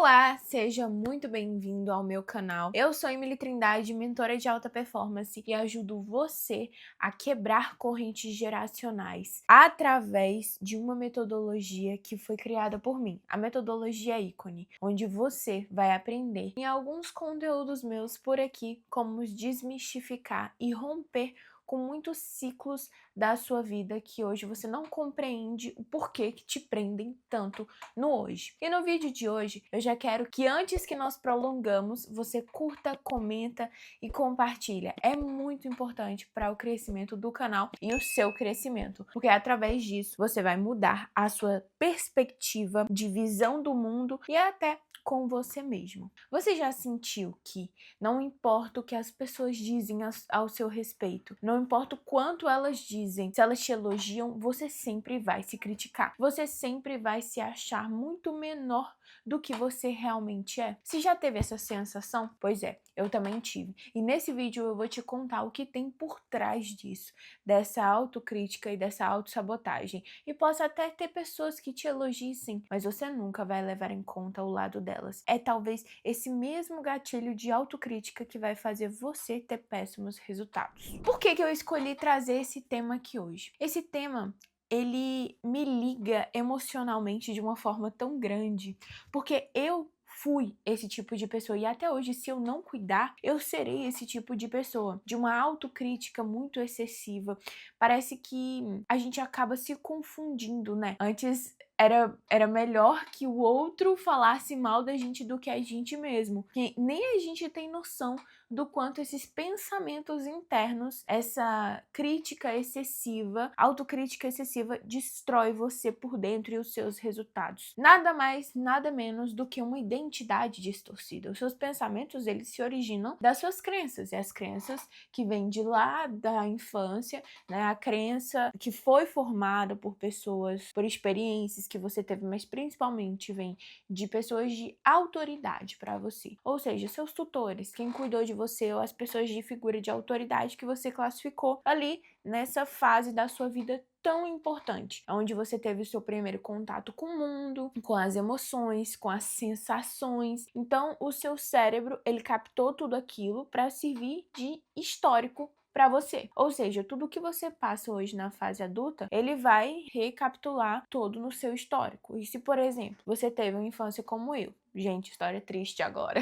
Olá, seja muito bem-vindo ao meu canal. Eu sou Emily Trindade, mentora de alta performance e ajudo você a quebrar correntes geracionais através de uma metodologia que foi criada por mim, a metodologia ícone, onde você vai aprender em alguns conteúdos meus por aqui como desmistificar e romper com muitos ciclos da sua vida que hoje você não compreende o porquê que te prendem tanto no hoje. E no vídeo de hoje, eu já quero que antes que nós prolongamos, você curta, comenta e compartilha. É muito importante para o crescimento do canal e o seu crescimento, porque através disso você vai mudar a sua perspectiva de visão do mundo e até com você mesmo. Você já sentiu que não importa o que as pessoas dizem ao seu respeito, não importa o quanto elas dizem, se elas te elogiam, você sempre vai se criticar. Você sempre vai se achar muito menor do que você realmente é. Se já teve essa sensação? Pois é, eu também tive. E nesse vídeo eu vou te contar o que tem por trás disso, dessa autocrítica e dessa autossabotagem. E posso até ter pessoas que te elogiem sim, mas você nunca vai levar em conta o lado delas. É talvez esse mesmo gatilho de autocrítica que vai fazer você ter péssimos resultados. Por que eu escolhi trazer esse tema aqui hoje? Esse tema ele me liga emocionalmente de uma forma tão grande, porque eu fui esse tipo de pessoa e até hoje, se eu não cuidar, eu serei esse tipo de pessoa, de uma autocrítica muito excessiva. Parece que a gente acaba se confundindo, né? Antes era melhor que o outro falasse mal da gente do que a gente mesmo. Que nem a gente tem noção do quanto esses pensamentos internos, essa crítica excessiva, autocrítica excessiva, destrói você por dentro e os seus resultados. Nada mais, nada menos do que uma identidade distorcida. Os seus pensamentos, eles se originam das suas crenças, e as crenças que vêm de lá da infância, né? A crença que foi formada por pessoas, por experiências que você teve, mas principalmente vem de pessoas de autoridade para você. Ou seja, seus tutores, quem cuidou de você, ou as pessoas de figura de autoridade que você classificou ali nessa fase da sua vida tão importante, onde você teve o seu primeiro contato com o mundo, com as emoções, com as sensações. Então, o seu cérebro, ele captou tudo aquilo para servir de histórico para você. Ou seja, tudo que você passa hoje na fase adulta, ele vai recapitular todo no seu histórico. E se, por exemplo, você teve uma infância como eu, gente, história triste agora.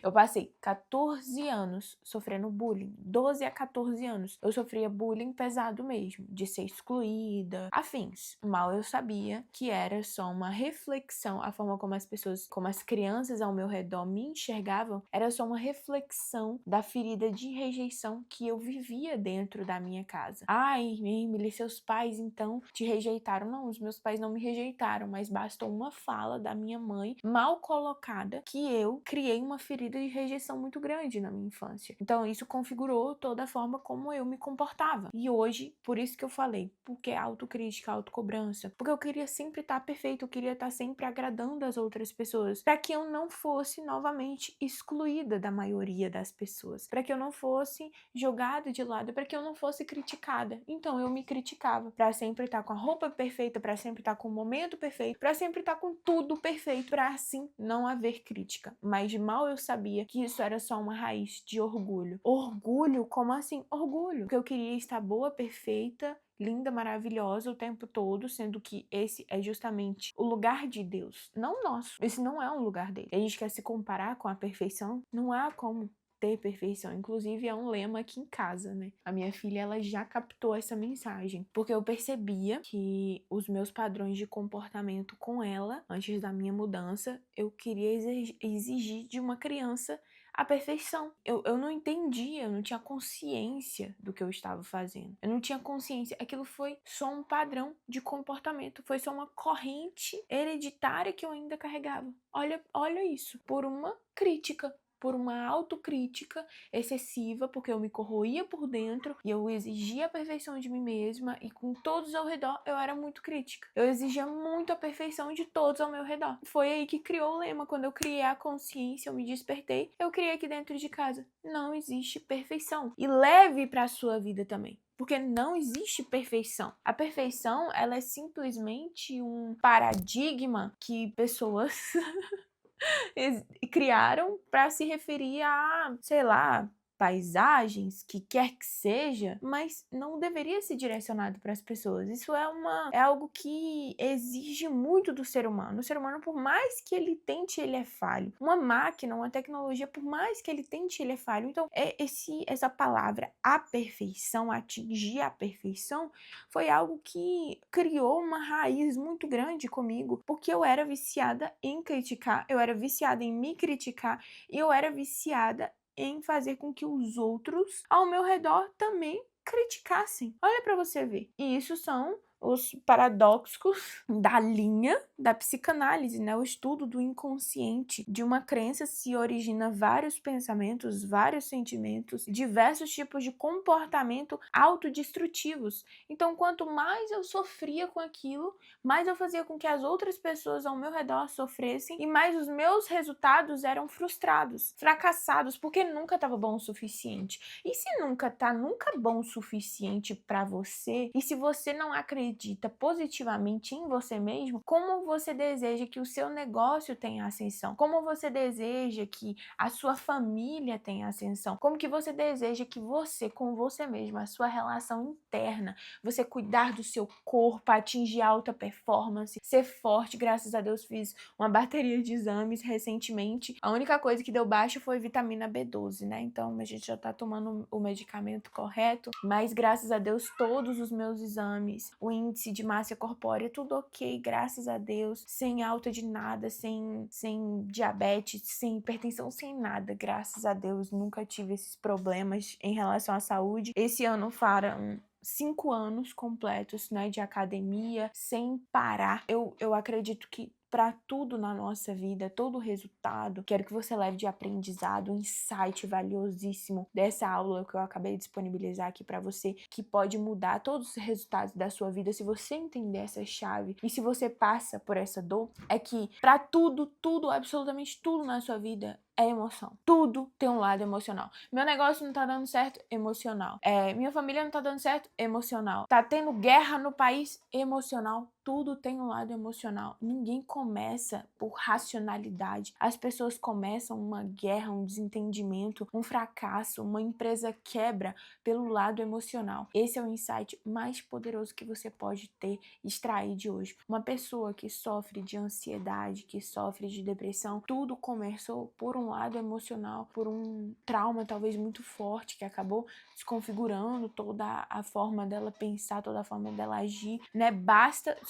Eu passei 14 anos sofrendo bullying, 12 a 14 anos. Eu sofria bullying pesado mesmo, de ser excluída, afins. Mal eu sabia que era só uma reflexão, a forma como as pessoas, como as crianças ao meu redor me enxergavam, era só uma reflexão da ferida de rejeição que eu vivia dentro da minha casa. Ai, Emily, seus pais então te rejeitaram. Não, os meus pais não me rejeitaram, mas bastou uma fala da minha mãe mal colocada que eu criei uma ferida de rejeição muito grande na minha infância. Então isso configurou toda a forma como eu me comportava. E hoje, por isso que eu falei, porque autocrítica, autocobrança, porque eu queria sempre estar perfeito, eu queria estar sempre agradando as outras pessoas, para que eu não fosse novamente excluída da maioria das pessoas, para que eu não fosse jogada de lado, para que eu não fosse criticada. Então eu me criticava para sempre estar com a roupa perfeita, para sempre estar com o momento perfeito, para sempre estar com tudo perfeito, para assim não haver crítica. Mas mal eu sabia que isso era só uma raiz de orgulho. Orgulho? Como assim? Orgulho. Porque eu queria estar boa, perfeita, linda, maravilhosa o tempo todo, sendo que esse é justamente o lugar de Deus, não nosso. Esse não é um lugar dele. A gente quer se comparar com a perfeição, não há como ter perfeição. Inclusive é um lema aqui em casa, né? A minha filha, ela já captou essa mensagem, porque eu percebia que os meus padrões de comportamento com ela, antes da minha mudança, eu queria exigir de uma criança a perfeição. Eu não entendia, eu não tinha consciência do que eu estava fazendo. Eu não tinha consciência. Aquilo foi só um padrão de comportamento. Foi só uma corrente hereditária que eu ainda carregava. Olha isso. Por uma crítica. Por uma autocrítica excessiva, porque eu me corroía por dentro e eu exigia a perfeição de mim mesma, e com todos ao redor eu era muito crítica. Eu exigia muito a perfeição de todos ao meu redor. Foi aí que criou o lema. Quando eu criei a consciência, eu me despertei, eu criei aqui dentro de casa: não existe perfeição. E leve para a sua vida também. Porque não existe perfeição. A perfeição, ela é simplesmente um paradigma que pessoas criaram para se referir a, sei lá, paisagens, que quer que seja, mas não deveria ser direcionado para as pessoas. Isso é algo que exige muito do ser humano. O ser humano, por mais que ele tente, ele é falho. Uma máquina, uma tecnologia, por mais que ele tente, ele é falho. Então, essa palavra, a perfeição, atingir a perfeição, foi algo que criou uma raiz muito grande comigo, porque eu era viciada em criticar, eu era viciada em me criticar e eu era viciada em fazer com que os outros ao meu redor também criticassem. Olha para você ver. E isso são os paradoxos da linha da psicanálise, né? O estudo do inconsciente. De uma crença se origina vários pensamentos, vários sentimentos, diversos tipos de comportamento autodestrutivos. Então, quanto mais eu sofria com aquilo, mais eu fazia com que as outras pessoas ao meu redor sofressem e mais os meus resultados eram frustrados, fracassados, porque nunca estava bom o suficiente. E se nunca bom o suficiente para você, e se você não acredita positivamente em você mesmo, como você deseja que o seu negócio tenha ascensão? Como você deseja que a sua família tenha ascensão? Como que você deseja que você, com você mesmo, a sua relação interna, você cuidar do seu corpo, atingir alta performance, ser forte? Graças a Deus fiz uma bateria de exames recentemente. A única coisa que deu baixo foi vitamina B12, né? Então a gente já tá tomando o medicamento correto, mas graças a Deus todos os meus exames, o índice de massa corpórea, tudo ok, graças a Deus, sem alta de nada, sem diabetes, sem hipertensão, sem nada, graças a Deus, nunca tive esses problemas em relação à saúde. Esse ano farão 5 anos completos, né, de academia, sem parar. Eu acredito que para tudo na nossa vida, todo resultado, quero que você leve de aprendizado, um insight valiosíssimo dessa aula que eu acabei de disponibilizar aqui para você, que pode mudar todos os resultados da sua vida se você entender essa chave. E se você passa por essa dor, é que para tudo, absolutamente tudo na sua vida é emoção. Tudo tem um lado emocional. Meu negócio não tá dando certo, emocional. Minha família não tá dando certo, emocional. Tá tendo guerra no país, emocional. Tudo tem um lado emocional. Ninguém começa por racionalidade. As pessoas começam uma guerra, um desentendimento, um fracasso, uma empresa quebra pelo lado emocional. Esse é o insight mais poderoso que você pode ter, extrair de hoje. Uma pessoa que sofre de ansiedade, que sofre de depressão, tudo começou por um lado emocional, por um trauma talvez muito forte que acabou desconfigurando toda a forma dela pensar, toda a forma dela agir, né?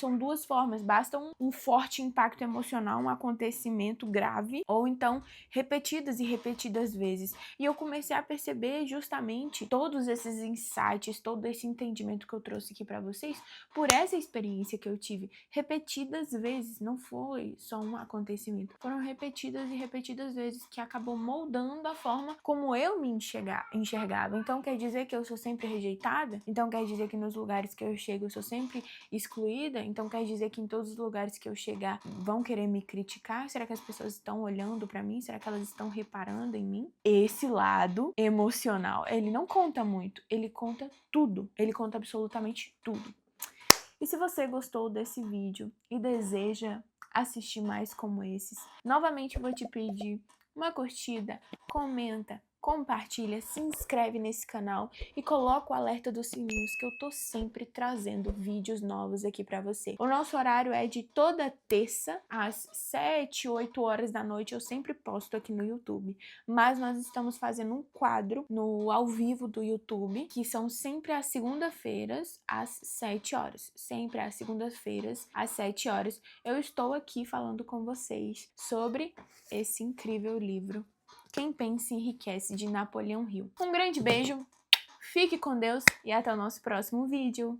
São duas formas, basta um forte impacto emocional, um acontecimento grave, ou então repetidas e repetidas vezes. E eu comecei a perceber justamente todos esses insights, todo esse entendimento que eu trouxe aqui para vocês, por essa experiência que eu tive repetidas vezes, não foi só um acontecimento, foram repetidas e repetidas vezes que acabou moldando a forma como eu me enxergava. Então quer dizer que eu sou sempre rejeitada? Então quer dizer que nos lugares que eu chego eu sou sempre excluída? Então quer dizer que em todos os lugares que eu chegar vão querer me criticar? Será que as pessoas estão olhando para mim? Será que elas estão reparando em mim? Esse lado emocional, ele não conta muito, ele conta tudo, ele conta absolutamente tudo. E se você gostou desse vídeo e deseja assistir mais como esses, novamente vou te pedir uma curtida, comenta, compartilha, se inscreve nesse canal e coloca o alerta dos sininhos que eu tô sempre trazendo vídeos novos aqui pra você. O nosso horário é de toda terça às 7, 8 horas da noite, eu sempre posto aqui no YouTube. Mas nós estamos fazendo um quadro no ao vivo do YouTube, que são sempre às segunda-feiras às 7 horas. Sempre às segundas-feiras às 7 horas. Eu estou aqui falando com vocês sobre esse incrível livro Quem Pensa Enriquece, de Napoleão Hill. Um grande beijo, fique com Deus e até o nosso próximo vídeo.